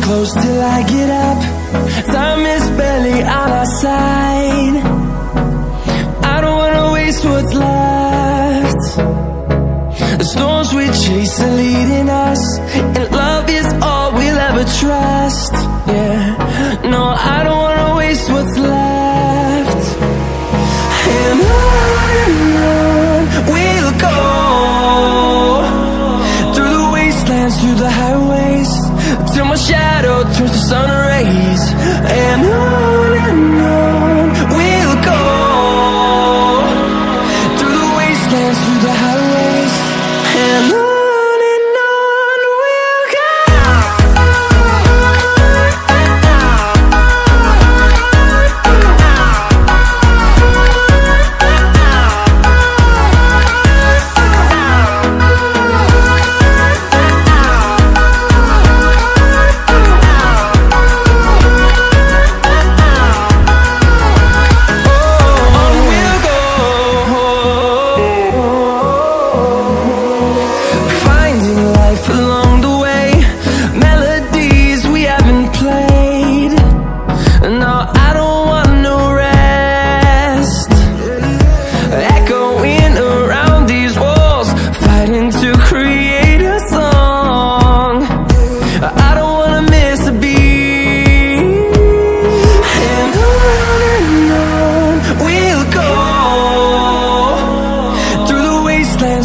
Close till I get up. Time is barely on our side. I don't wanna waste what's left. The storms we chase are leading us, and love is all we'll ever trust. Yeah, no, I don't wanna waste what's left. And on we'll go, through the wastelands, through the highways, till my shadow turns to sun rays. And on we'll go, through the wastelands, through the highways, and on we'll go.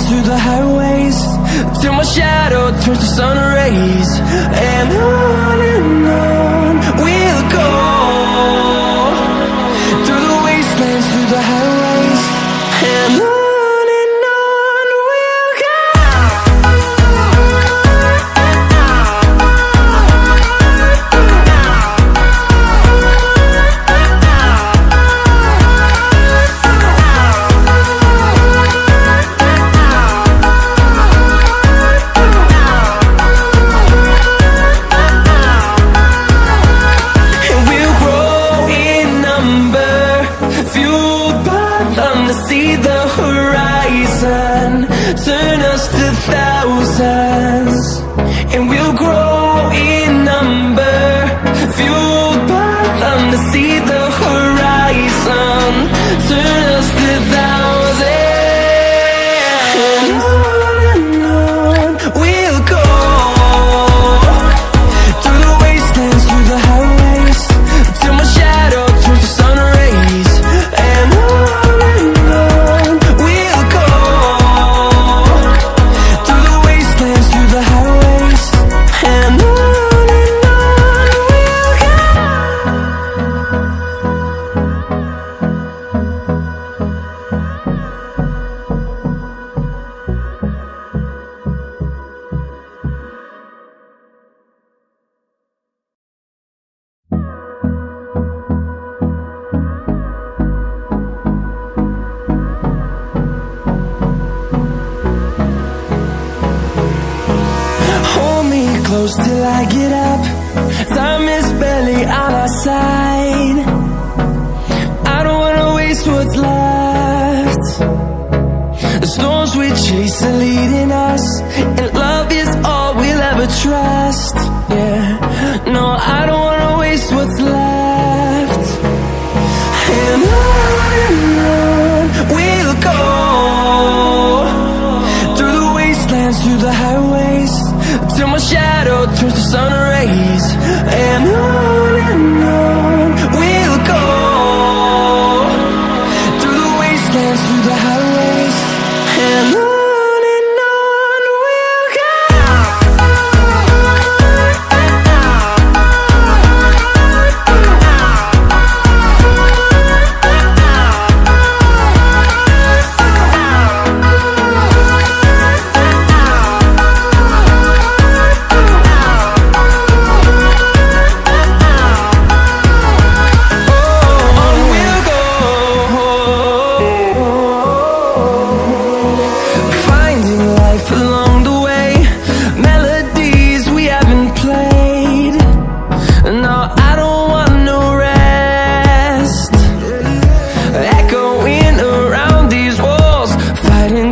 Through the highways, till my shadow turns to sun rays. And on we'll go, through the wastelands, through the highways, and on we'll go. See the horizon turn us to thousands, and we'll grow in number, fueled by them to see the horizon turn us to thousands. And on we'll go, through the wastelands, through the highways, till my shadow turns to sun rays. And close till I get up. Time is barely on our side. I don't wanna waste what's left. The storms we chase are leading us, and love is all we'll ever trust. Yeah, no, I don't wanna waste what's left. And on we'll go, through the wastelands, through the highways, till my shadow turns to sun rays. And on we'll go, through the wastelands, through the highways, and on we'll go.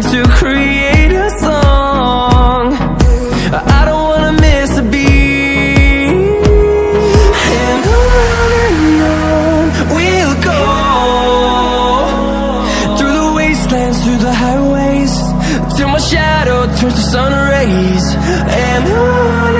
trying to create a song. I don't wanna miss a beat. And on we'll go, through the wastelands, through the highways, till my shadow turns to sun rays. And on